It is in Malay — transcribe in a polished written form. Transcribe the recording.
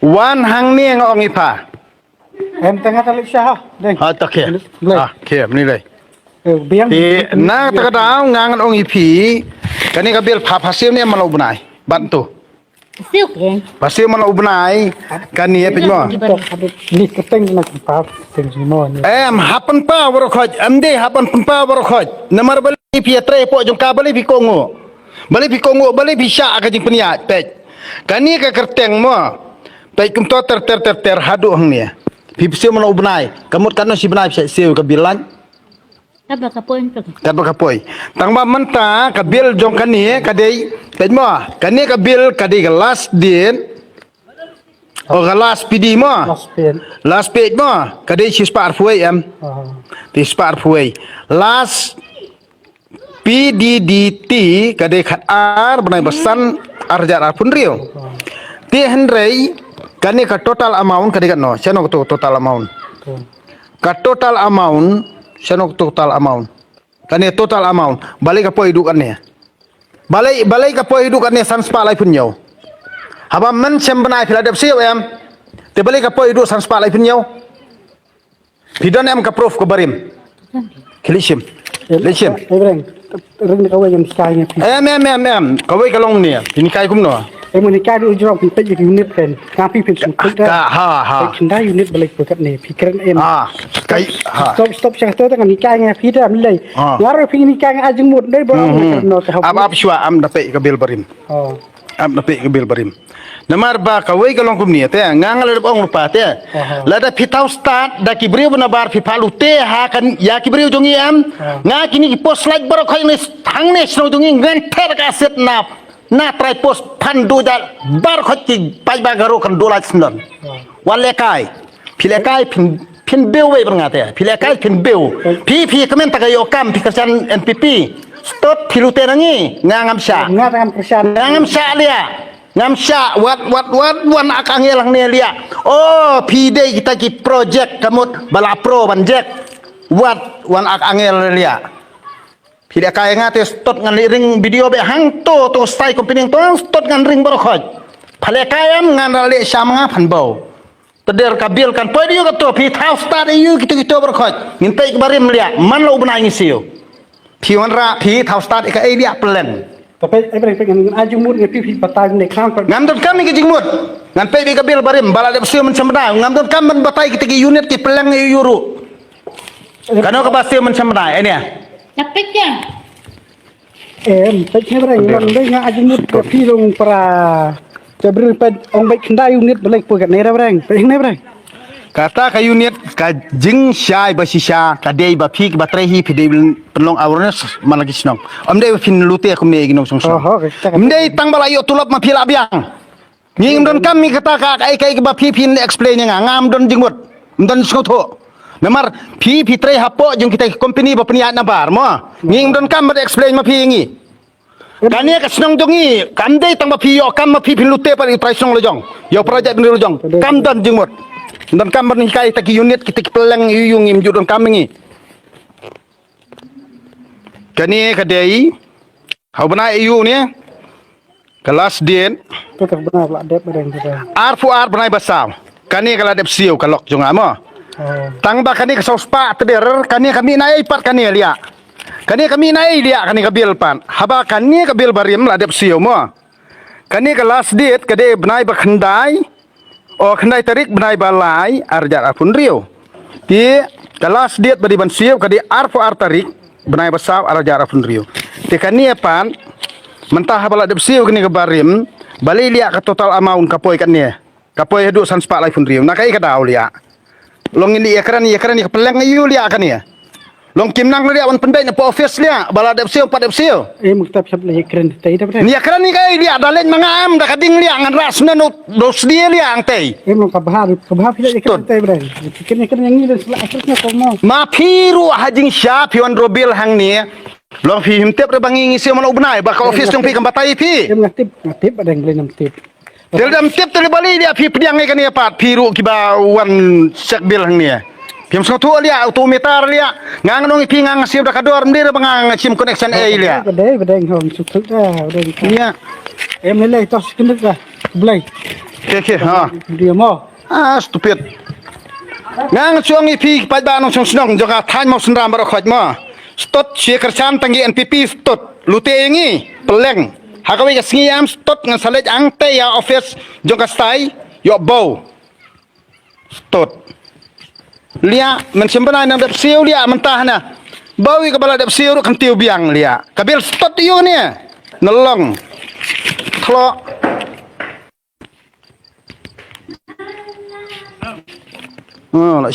Wan hang ni ngong ipa. Em tengah talik syah. Deng. Ha tak ke. Ke ni lai. Biang. Ti na tak daw ngang ngong ipi. Kani ka bil pasil ni malau benai. Bantu. Siêu keng. Pasil malau benai. Kani pe mo. Ni keteng nak pap teng semua ni. Hapan pa waro khoj. Amde hapan pa waro khoj. Namar bali pi tre po jong ka bali pi kongo. Bali pi kongo bali pi sya ka jing peniat pek. Kani ka kerteng mo. Pek kum to ter hadu hang ni. Pi pasil malau benai. Kamut kan si benai siu ka bilan. Apa kapoin tu? Kadang kapoi. Tang ba menta kabil jong kani kadai tejmo. Kani kabil kadai gelas din. O gelas pidi mo. Las page mo. Kadai si spar fuai am. Ti spar fuai. Las PDDT kadai khat ar benai besan arjar pun rio. Ti henrei kani ka total amount kadai no. Siano to total amount. Ka total amount Siano total amount. Kani total amount. Balik ka po hidukan niya. Balik ka po hidukan niya sans palay punyaw. Haba man siyang banay piladap siyo em. Te balik ka po hiduk sans palay punyaw. Pidon em ka proof ko barim. Kilishim. Kilishim. Ring kawai yang sekali ni. Em. Kawai kalong niya. Tinikay kum no. Menikah di ujung pintu jadi unit kan. Kami pintu kita. Pindah unit balik buat ni. Fikiran em. Stop saya tu dengan nikahnya kita mulai. Ngaruh pingin nikahnya aja mood dari bawah. Ab shua am dapat kabil barim. Am dapat kabil barim. Namar ba kawai kalong kum ni te ngangal ong lupa te. Lada pitau start da kibriu benabar pipalu te ha kan ya kibriu jongi am. Nga kini post like baru kau ni hang ni snow jongi nganter kaset nap. Na try post pandu dal bar khoti pai bagaro kan dola snon walekai pilekai pin bewe berngate pilekai pin bew pi kemen tagayo kam pikasan NPP stop pilute nangi ngam sya lia ngam sya wat wan akangel lang lia oh pide kita ki project kamut bala pro banjek wat wan akangel lia tidak kaya ngate stot ngan ring video be hang to style company to stot ngan ring baro khoj phale kayam ngan le syam nga phan bau teder kabil kan podio ka to pi thau start you gitu baro khoj ngintai barim lia man lo bna ngisiu pi wan ra pi thau start ka ai dia plan tapi pengen aju mur nge pi batai ne khang ngam don kami ke jingmut ngan pe bi kabil barim bala de siu men semda ngam don kam man batai kita ki unit ki plan yuru kano ka basiu men semda ini Capek ya? Pek berang, mandai ngah aja mut pi long para jabri ped ong baik kendai unit balik pukat nera berang, pek berang. Kata ka unit ka jing syai ba sisha ka dei ba phi ba trehi phi dei penlong awareness malagi snong. Amdei fin lute aku me ginong song song. Amdei tang bala yo tulap ma phila biang. Nging don kami kata ka kai ba phi phin explain nga ngam don jingmut. Don skotho. Namar pi tre hapo jong kita company ba peniat na bar mo. Nging don kam ba explain ma pi ngi. Kania ka snong dongi kamdei tang ba pi yo kam ma pi phin lute pa try snong lo jong. Yo project ni lo jong. Kam don jingmut. Dan kam ni kai ta ki unit kita ki peleng yung im judon kam ngi. Kani ka dei hau bana yu ni. Kelas din. Tu tak benar lah dep berang kita. Ar banai basau. Kani kala dep siu kalok jong amo. Tang ba kani ka sospa teder kani kami nai pat kani lia. Kani kami nai lia kani kabil pan. Haba kani kabil barim la dep siu mo. Kani kelas dit kade benai ba khandai. O khandai tarik benai balai arjar apun rio. Ti kelas dit badi ban siu kade ar tarik benai basau arjar apun rio. Ti kani pan mentah bala dep siu kani ka barim bali lia ka total amount kapoi kani. Kapoi hedu sans pak lai pun rio. Nakai ka dau lia. Long ini ekran ni peleng yu lia kan ya. Long kimnang lia wan pendai na po office lia bala dep siu pat dep siu. Muktab sab le ekran tai dah berang. Ni ekran ni kai lia dalen mangam da kading lia ngan ras na dos dia lia ang tai. Mau kabah tidak ekran tai berang. Ekran yang ni dan selak akhirnya kau mau. Ma phiru hajing sya pion robil hang ni. Long fi himtep re bangi ngisi mana ubnai ba ka office long pi kambatai pi. Ngatip ada yang lain ngatip. Dalam tip tali balik dia pi pediang kan ya pat piru kiba wan sek bil hang ni. Pim satu lia autometer lia ngang nong pi ngang siap dak kador mdir bangang sim connection A lia. Bedeng hom sukuk dah. Iya. Em lelai tos kendek dah. Belai. Oke, ha. Dia mau. Stupid. Ngang chuang i phi pai ba nong chong snong joka than mo sunram bar khoj mo. Stot che kerchan tangi NPP stot lute ngi peleng. Hakawi ka singiam stot ngan salej ang te ya office joka stai yo bow. Stot. Lia men sembana nang dap siu lia mentah na. Bawi ka bala dap siu kan tiu biang lia. Kabil stot yu ni. Nelong. Klo. Oh, la